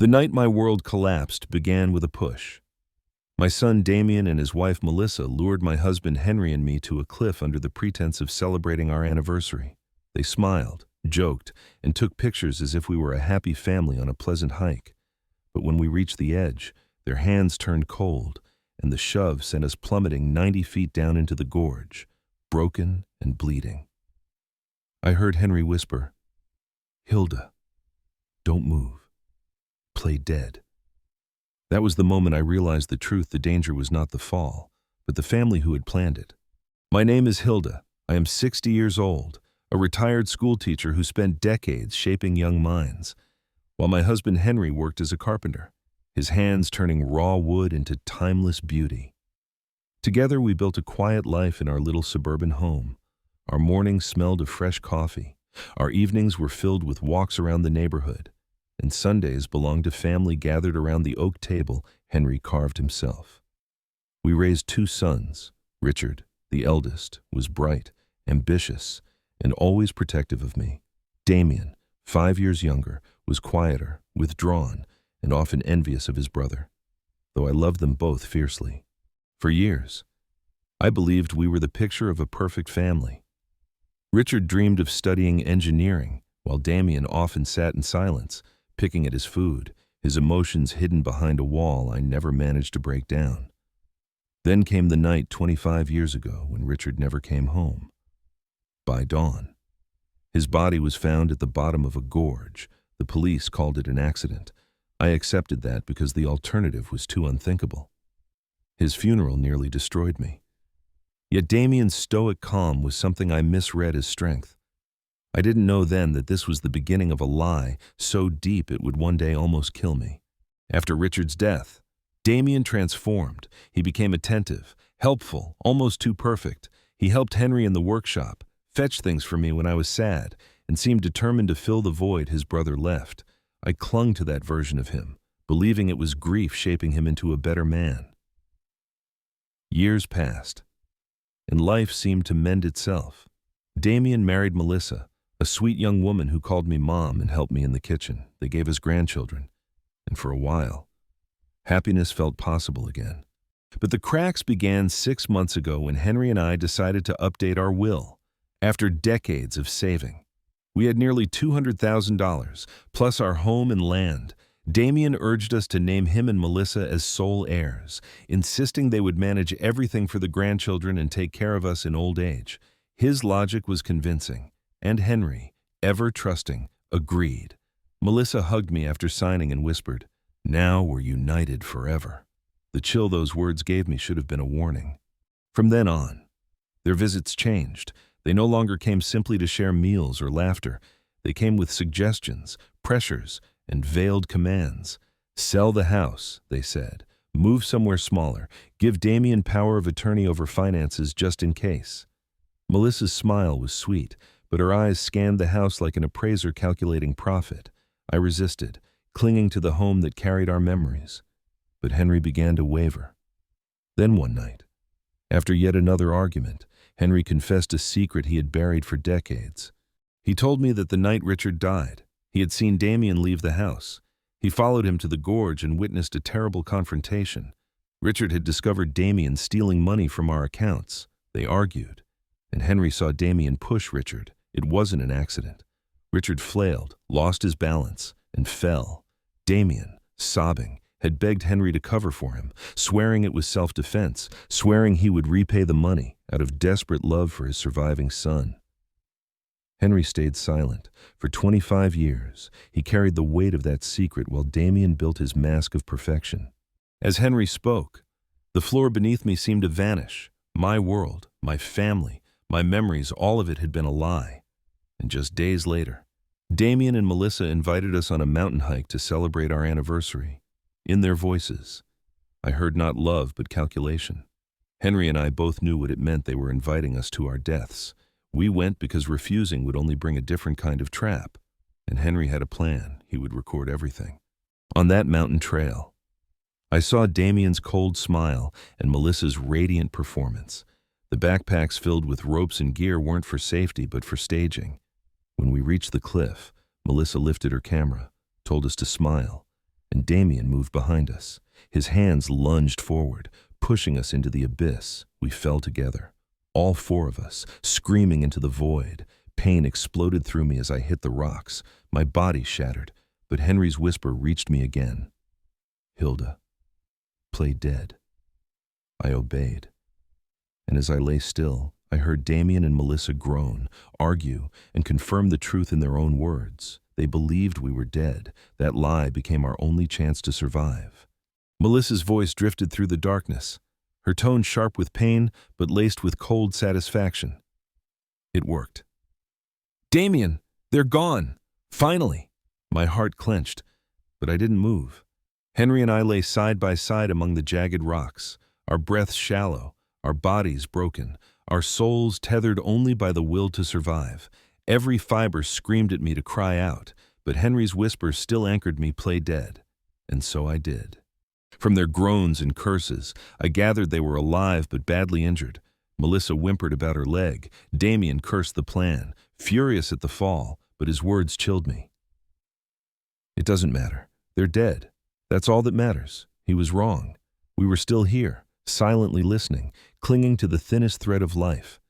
The night my world collapsed began with a push. My son Damien and his wife Melissa lured my husband Henry and me to a cliff under the pretense of celebrating our anniversary. They smiled, joked, and took pictures as if we were a happy family on a pleasant hike. But when we reached the edge, their hands turned cold, and the shove sent us plummeting 90 feet down into the gorge, broken and bleeding. I heard Henry whisper, "Hilda, don't move. Play dead." That was the moment I realized the truth. The danger was not the fall, but the family who had planned it. My name is Hilda. I am 60 years old, a retired schoolteacher who spent decades shaping young minds, while my husband Henry worked as a carpenter, his hands turning raw wood into timeless beauty. Together we built a quiet life in our little suburban home. Our mornings smelled of fresh coffee. Our evenings were filled with walks around the neighborhood, and Sundays belonged to family gathered around the oak table Henry carved himself. We raised 2 sons. Richard, the eldest, was bright, ambitious, and always protective of me. Damien, 5 years younger, was quieter, withdrawn, and often envious of his brother, though I loved them both fiercely. For years, I believed we were the picture of a perfect family. Richard dreamed of studying engineering, while Damien often sat in silence, picking at his food, his emotions hidden behind a wall I never managed to break down. Then came the night 25 years ago when Richard never came home. By dawn, his body was found at the bottom of a gorge. The police called it an accident. I accepted that because the alternative was too unthinkable. His funeral nearly destroyed me. Yet Damien's stoic calm was something I misread as strength. I didn't know then that this was the beginning of a lie so deep it would one day almost kill me. After Richard's death, Damien transformed. He became attentive, helpful, almost too perfect. He helped Henry in the workshop, fetched things for me when I was sad, and seemed determined to fill the void his brother left. I clung to that version of him, believing it was grief shaping him into a better man. Years passed, and life seemed to mend itself. Damien married Melissa, a sweet young woman who called me mom and helped me in the kitchen. They gave us grandchildren, and for a while, happiness felt possible again. But the cracks began 6 months ago when Henry and I decided to update our will. After decades of saving, we had nearly $200,000, plus our home and land. Damien urged us to name him and Melissa as sole heirs, insisting they would manage everything for the grandchildren and take care of us in old age. His logic was convincing, and Henry, ever trusting, agreed. Melissa hugged me after signing and whispered, "Now we're united forever." The chill those words gave me should have been a warning. From then on, their visits changed. They no longer came simply to share meals or laughter. They came with suggestions, pressures, and veiled commands. Sell the house, they said. Move somewhere smaller. Give Damien power of attorney over finances just in case. Melissa's smile was sweet, but her eyes scanned the house like an appraiser calculating profit. I resisted, clinging to the home that carried our memories. But Henry began to waver. Then one night, after yet another argument, Henry confessed a secret he had buried for decades. He told me that the night Richard died, he had seen Damien leave the house. He followed him to the gorge and witnessed a terrible confrontation. Richard had discovered Damien stealing money from our accounts. They argued, and Henry saw Damien push Richard. It wasn't an accident. Richard flailed, lost his balance, and fell. Damien, sobbing, had begged Henry to cover for him, swearing it was self-defense, swearing he would repay the money out of desperate love for his surviving son. Henry stayed silent. For 25 years, he carried the weight of that secret while Damien built his mask of perfection. As Henry spoke, the floor beneath me seemed to vanish. My world, my family, my memories, all of it had been a lie. And just days later, Damien and Melissa invited us on a mountain hike to celebrate our anniversary. In their voices, I heard not love but calculation. Henry and I both knew what it meant. They were inviting us to our deaths. We went because refusing would only bring a different kind of trap. And Henry had a plan. He would record everything. On that mountain trail, I saw Damien's cold smile and Melissa's radiant performance. The backpacks filled with ropes and gear weren't for safety but for staging. When we reached the cliff, Melissa lifted her camera, told us to smile, and Damien moved behind us. His hands lunged forward, pushing us into the abyss. We fell together, all four of us, screaming into the void. Pain exploded through me as I hit the rocks. My body shattered, but Henry's whisper reached me again. "Hilda, play dead." I obeyed. And as I lay still, I heard Damien and Melissa groan, argue, and confirm the truth in their own words. They believed we were dead. That lie became our only chance to survive. Melissa's voice drifted through the darkness, her tone sharp with pain, but laced with cold satisfaction. It worked. "Damien, they're gone! Finally!" My heart clenched, but I didn't move. Henry and I lay side by side among the jagged rocks, our breaths shallow, our bodies broken, our souls tethered only by the will to survive. Every fiber screamed at me to cry out, but Henry's whisper still anchored me, "Play dead." And so I did. From their groans and curses, I gathered they were alive but badly injured. Melissa whimpered about her leg. Damien cursed the plan, furious at the fall, but his words chilled me. "It doesn't matter. They're dead. That's all that matters." He was wrong. We were still here, silently listening, clinging to the thinnest thread of life.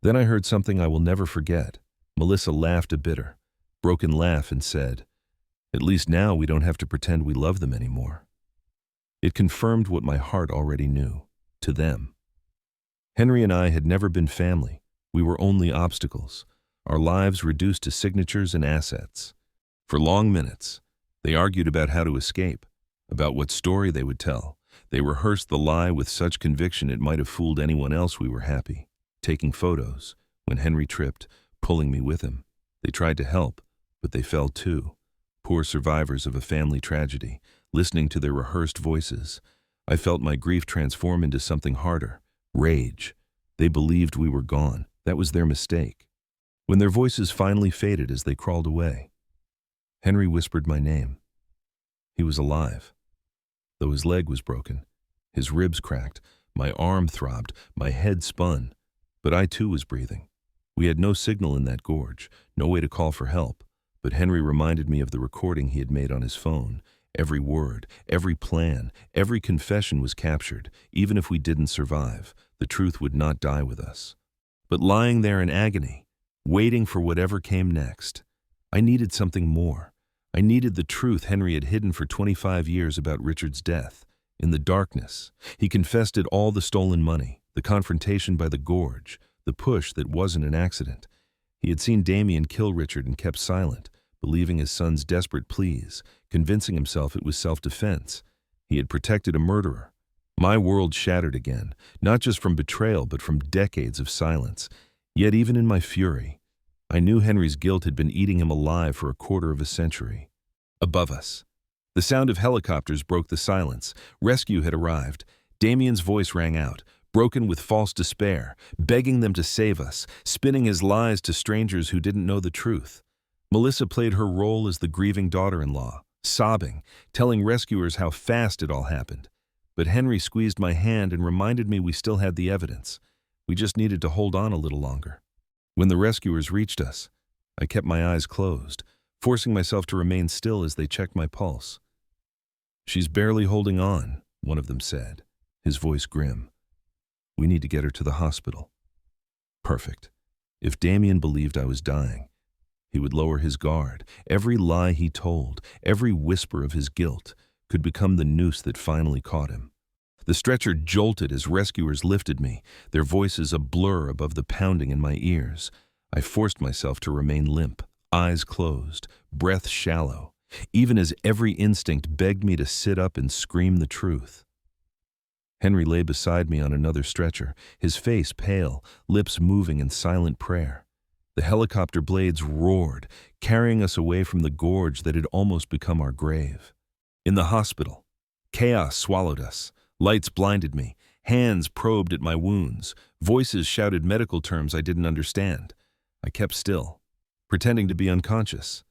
Then I heard something I will never forget. Melissa laughed a bitter, broken laugh and said, "At least now we don't have to pretend we love them anymore." It confirmed what my heart already knew, to them. Henry and I had never been family. We were only obstacles, our lives reduced to signatures and assets. For long minutes, they argued about how to escape, about what story they would tell. They rehearsed the lie with such conviction it might have fooled anyone else we were happy. Taking photos, when Henry tripped, pulling me with him. They tried to help, but they fell too. Poor survivors of a family tragedy, listening to their rehearsed voices. I felt my grief transform into something harder, rage. They believed we were gone. That was their mistake. When their voices finally faded as they crawled away, Henry whispered my name. He was alive, though his leg was broken. His ribs cracked, my arm throbbed, my head spun. But I too was breathing. We had no signal in that gorge, no way to call for help. But Henry reminded me of the recording he had made on his phone. Every word, every plan, every confession was captured. Even if we didn't survive, the truth would not die with us. But lying there in agony, waiting for whatever came next, I needed something more. I needed the truth Henry had hidden for 25 years about Richard's death. In the darkness, he confessed it all: the stolen money, the confrontation by the gorge, the push that wasn't an accident. He had seen Damien kill Richard and kept silent, believing his son's desperate pleas, convincing himself it was self-defense. He had protected a murderer. My world shattered again, not just from betrayal but from decades of silence. Yet even in my fury, I knew Henry's guilt had been eating him alive for a quarter of a century. Above us, the sound of helicopters broke the silence. Rescue had arrived. Damien's voice rang out, broken with false despair, begging them to save us, spinning his lies to strangers who didn't know the truth. Melissa played her role as the grieving daughter-in-law, sobbing, telling rescuers how fast it all happened. But Henry squeezed my hand and reminded me we still had the evidence. We just needed to hold on a little longer. When the rescuers reached us, I kept my eyes closed, forcing myself to remain still as they checked my pulse. "She's barely holding on," one of them said, his voice grim. "We need to get her to the hospital." Perfect. If Damien believed I was dying, he would lower his guard. Every lie he told, every whisper of his guilt, could become the noose that finally caught him. The stretcher jolted as rescuers lifted me, their voices a blur above the pounding in my ears. I forced myself to remain limp, eyes closed, breath shallow, even as every instinct begged me to sit up and scream the truth. Henry lay beside me on another stretcher, his face pale, lips moving in silent prayer. The helicopter blades roared, carrying us away from the gorge that had almost become our grave. In the hospital, chaos swallowed us. Lights blinded me, hands probed at my wounds, voices shouted medical terms I didn't understand. I kept still, pretending to be unconscious.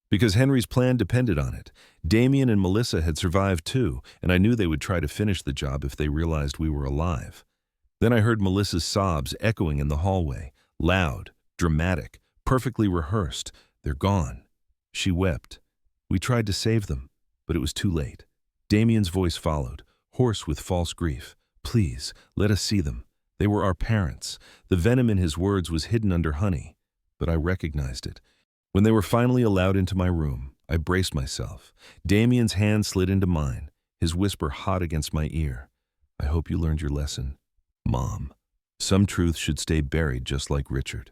Because Henry's plan depended on it. Damien and Melissa had survived too, and I knew they would try to finish the job if they realized we were alive. Then I heard Melissa's sobs echoing in the hallway, loud, dramatic, perfectly rehearsed. "They're gone." She wept. "We tried to save them, But it was too late. Damien's voice followed, hoarse with false grief. "Please, let us see them. They were our parents." The venom in his words was hidden under honey, but I recognized it. When they were finally allowed into my room, I braced myself. Damien's hand slid into mine, his whisper hot against my ear. "I hope you learned your lesson, Mom. Some truths should stay buried just like Richard."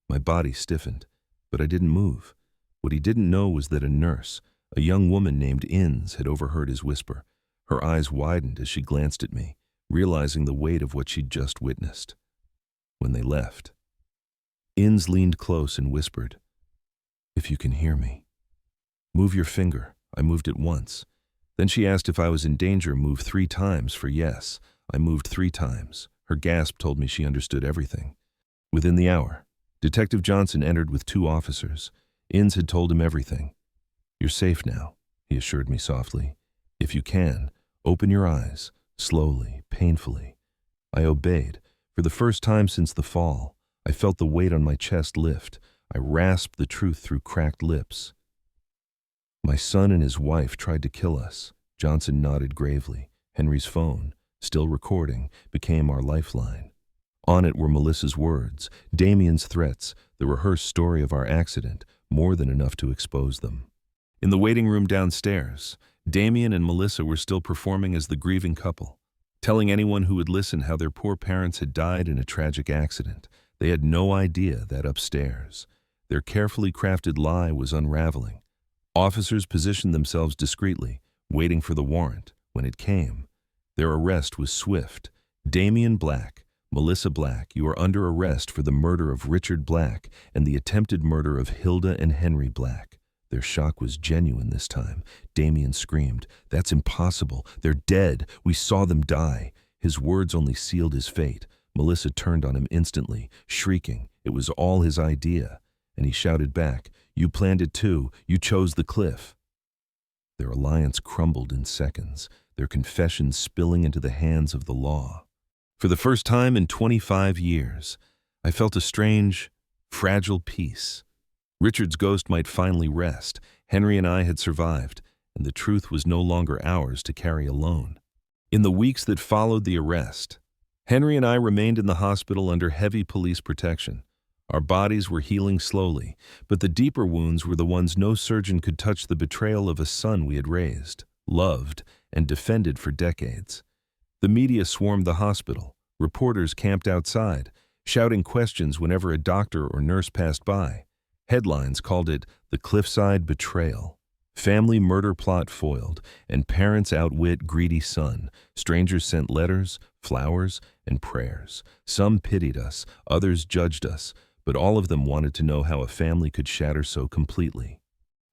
My body stiffened, but I didn't move. What he didn't know was that a nurse, a young woman named Inns, had overheard his whisper. Her eyes widened as she glanced at me, realizing the weight of what she'd just witnessed. When they left, Inns leaned close and whispered, "If you can hear me, move your finger." I moved it once. Then she asked if I was in danger. Move 3 times for yes. I moved 3 times. Her gasp told me she understood everything. Within the hour, Detective Johnson entered with 2 officers. Inns had told him everything. "You're safe now," he assured me softly. "If you can, open your eyes, slowly, painfully." I obeyed. For the first time since the fall, I felt the weight on my chest lift. I rasped the truth through cracked lips. "My son and his wife tried to kill us." Johnson nodded gravely. Henry's phone, still recording, became our lifeline. On it were Melissa's words, Damien's threats, the rehearsed story of our accident, more than enough to expose them. In the waiting room downstairs, Damien and Melissa were still performing as the grieving couple, telling anyone who would listen how their poor parents had died in a tragic accident. They had no idea that upstairs, their carefully crafted lie was unraveling. Officers positioned themselves discreetly, waiting for the warrant. When it came, their arrest was swift. "Damien Black, Melissa Black, you are under arrest for the murder of Richard Black and the attempted murder of Hilda and Henry Black." Their shock was genuine this time. Damien screamed, "That's impossible. They're dead. We saw them die." His words only sealed his fate. Melissa turned on him instantly, shrieking. It was all his idea. And he shouted back, "You planned it too. You chose the cliff." Their alliance crumbled in seconds, their confessions spilling into the hands of the law. For the first time in 25 years, I felt a strange, fragile peace. Richard's ghost might finally rest. Henry and I had survived, and the truth was no longer ours to carry alone. In the weeks that followed the arrest, Henry and I remained in the hospital under heavy police protection. Our bodies were healing slowly, but the deeper wounds were the ones no surgeon could touch: the betrayal of a son we had raised, loved, and defended for decades. The media swarmed the hospital. Reporters camped outside, shouting questions whenever a doctor or nurse passed by. Headlines called it the Cliffside Betrayal. Family murder plot foiled, and parents outwit greedy son. Strangers sent letters, flowers, and prayers. Some pitied us, others judged us, but all of them wanted to know how a family could shatter so completely.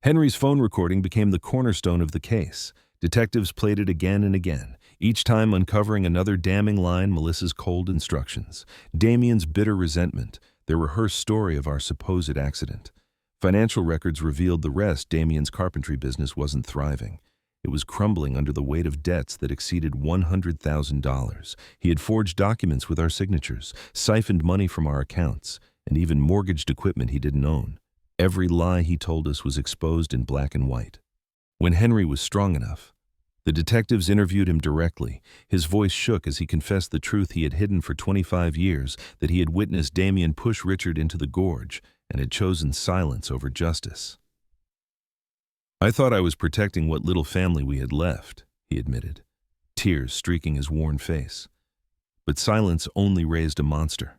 Henry's phone recording became the cornerstone of the case. Detectives played it again and again, each time uncovering another damning line: Melissa's cold instructions, Damien's bitter resentment, their rehearsed story of our supposed accident. Financial records revealed the rest. Damien's carpentry business wasn't thriving. It was crumbling under the weight of debts that exceeded $100,000. He had forged documents with our signatures, siphoned money from our accounts, and even mortgaged equipment he didn't own. Every lie he told us was exposed in black and white. When Henry was strong enough, the detectives interviewed him directly. His voice shook as he confessed the truth he had hidden for 25 years, that he had witnessed Damien push Richard into the gorge and had chosen silence over justice. "I thought I was protecting what little family we had left," he admitted, tears streaking his worn face. But silence only raised a monster.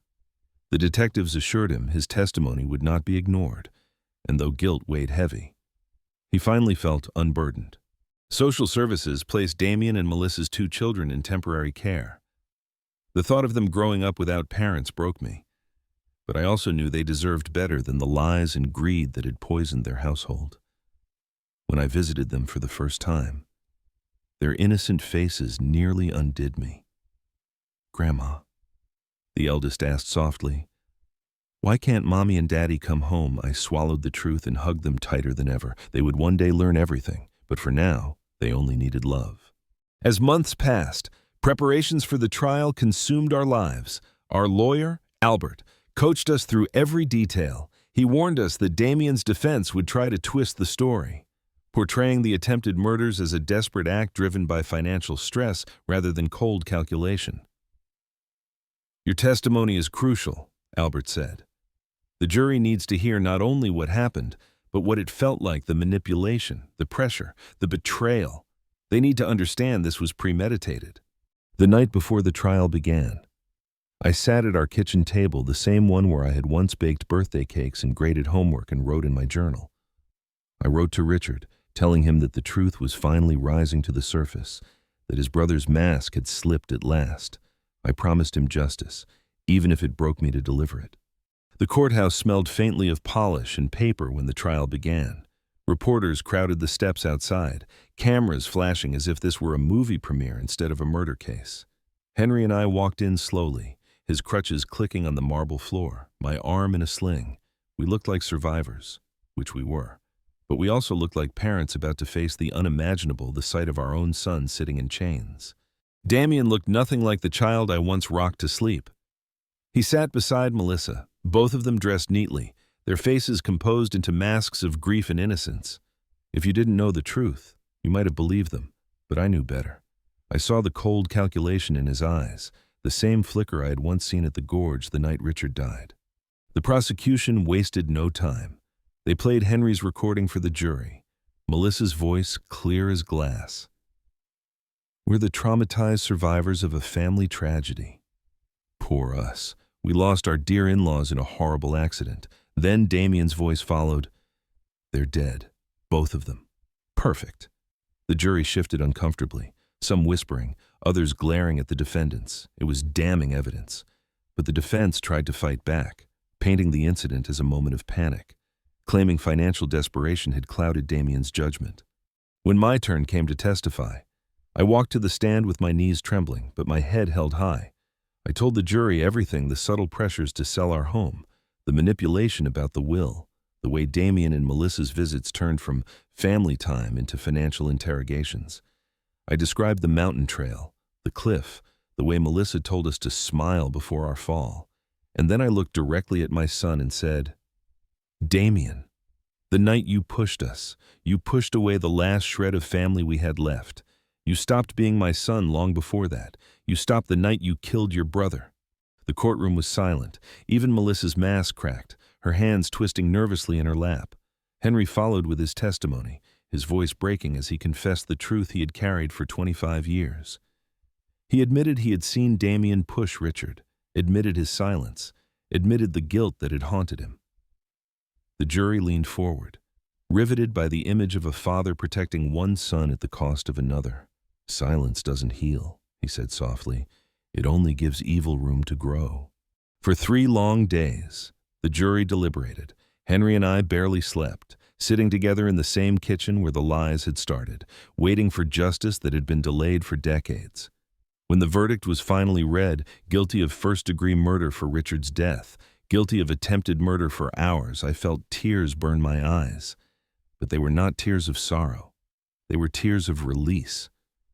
The detectives assured him his testimony would not be ignored, and though guilt weighed heavy, he finally felt unburdened. Social services placed Damien and Melissa's 2 children in temporary care. The thought of them growing up without parents broke me, but I also knew they deserved better than the lies and greed that had poisoned their household. When I visited them for the first time, their innocent faces nearly undid me. "Grandma," the eldest asked softly, "why can't Mommy and Daddy come home?" I swallowed the truth and hugged them tighter than ever. They would one day learn everything, but for now, they only needed love. As months passed, preparations for the trial consumed our lives. Our lawyer, Albert, coached us through every detail. He warned us that Damien's defense would try to twist the story. portraying the attempted murders as a desperate act driven by financial stress rather than cold calculation. "Your testimony is crucial," Albert said. "The jury needs to hear not only what happened, but what it felt like, the manipulation, the pressure, the betrayal. They need to understand this was premeditated." The night before the trial began, I sat at our kitchen table, the same one where I had once baked birthday cakes and graded homework and wrote in my journal. I wrote to Richard, telling him that the truth was finally rising to the surface, that his brother's mask had slipped at last. I promised him justice, even if it broke me to deliver it. The courthouse smelled faintly of polish and paper when the trial began. Reporters crowded the steps outside, cameras flashing as if this were a movie premiere instead of a murder case. Henry and I walked in slowly, his crutches clicking on the marble floor, my arm in a sling. We looked like survivors, which we were. But we also looked like parents about to face the unimaginable, the sight of our own son sitting in chains. Damien looked nothing like the child I once rocked to sleep. He sat beside Melissa, both of them dressed neatly, their faces composed into masks of grief and innocence. If you didn't know the truth, you might have believed them, but I knew better. I saw the cold calculation in his eyes, the same flicker I had once seen at the gorge the night Richard died. The prosecution wasted no time. They played Henry's recording for the jury, Melissa's voice clear as glass. "We're the traumatized survivors of a family tragedy. Poor us. We lost our dear in-laws in a horrible accident." Then Damien's voice followed. "They're dead, both of them. Perfect." The jury shifted uncomfortably, some whispering, others glaring at the defendants. It was damning evidence. But the defense tried to fight back, painting the incident as a moment of panic, claiming financial desperation had clouded Damien's judgment. When my turn came to testify, I walked to the stand with my knees trembling, but my head held high. I told the jury everything: the subtle pressures to sell our home, the manipulation about the will, the way Damien and Melissa's visits turned from family time into financial interrogations. I described the mountain trail, the cliff, the way Melissa told us to smile before our fall. And then I looked directly at my son and said, "Damien, the night you pushed us, you pushed away the last shred of family we had left. You stopped being my son long before that. You stopped the night you killed your brother." The courtroom was silent. Even Melissa's mask cracked, her hands twisting nervously in her lap. Henry followed with his testimony, his voice breaking as he confessed the truth he had carried for 25 years. He admitted he had seen Damien push Richard, admitted his silence, admitted the guilt that had haunted him. The jury leaned forward, riveted by the image of a father protecting one son at the cost of another. "Silence doesn't heal," he said softly. "It only gives evil room to grow." For 3 long days, the jury deliberated. Henry and I barely slept, sitting together in the same kitchen where the lies had started, waiting for justice that had been delayed for decades. When the verdict was finally read, guilty of first-degree murder for Richard's death, guilty of attempted murder for ours, I felt tears burn my eyes. But they were not tears of sorrow. They were tears of release.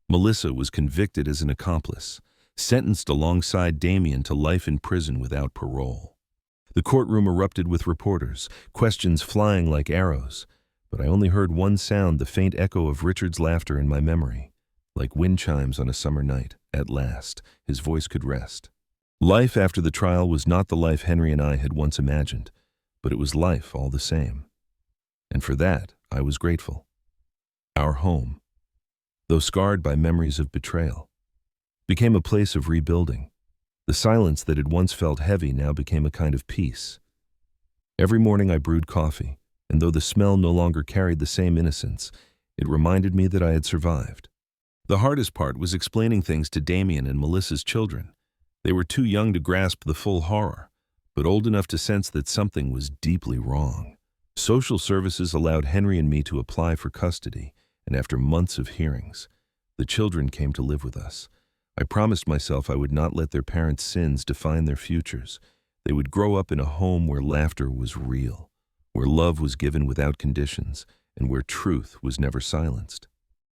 Melissa was convicted as an accomplice, sentenced alongside Damien to life in prison without parole. The courtroom erupted with reporters, questions flying like arrows, but I only heard one sound, the faint echo of Richard's laughter in my memory. Like wind chimes on a summer night, at last, his voice could rest. Life after the trial was not the life Henry and I had once imagined, but it was life all the same. And for that, I was grateful. Our home, though scarred by memories of betrayal, became a place of rebuilding. The silence that had once felt heavy now became a kind of peace. Every morning I brewed coffee, and though the smell no longer carried the same innocence, it reminded me that I had survived. The hardest part was explaining things to Damien and Melissa's children. They were too young to grasp the full horror, but old enough to sense that something was deeply wrong. Social services allowed Henry and me to apply for custody, and after months of hearings, the children came to live with us. I promised myself I would not let their parents' sins define their futures. They would grow up in a home where laughter was real, where love was given without conditions, and where truth was never silenced.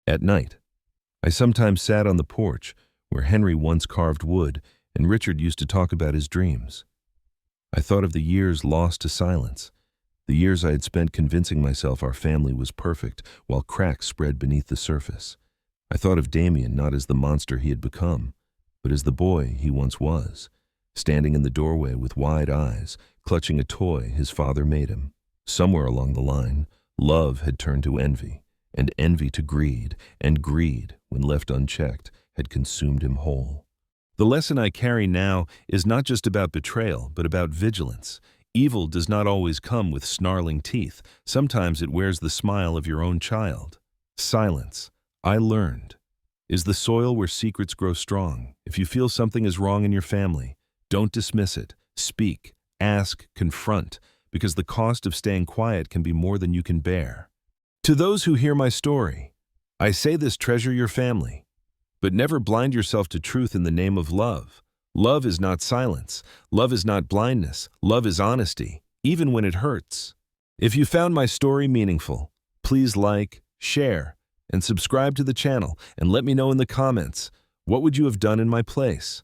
At night, I sometimes sat on the porch where Henry once carved wood and Richard used to talk about his dreams. I thought of the years lost to silence, The years I had spent convincing myself our family was perfect, while cracks spread beneath the surface. I thought of Damien not as the monster he had become, but as the boy he once was, standing in the doorway with wide eyes, clutching a toy his father made him. Somewhere along the line, love had turned to envy, and envy to greed, and greed, when left unchecked, had consumed him whole. The lesson I carry now is not just about betrayal, but about vigilance. Evil does not always come with snarling teeth. Sometimes it wears the smile of your own child. Silence, I learned, is the soil where secrets grow strong. If you feel something is wrong in your family, don't dismiss it. Speak, ask, confront, because the cost of staying quiet can be more than you can bear. To those who hear my story, I say this: treasure your family, but never blind yourself to truth in the name of love. Love is not silence. Love is not blindness. Love is honesty, even when it hurts. If you found my story meaningful, please like, share, and subscribe to the channel, and let me know in the comments, what would you have done in my place?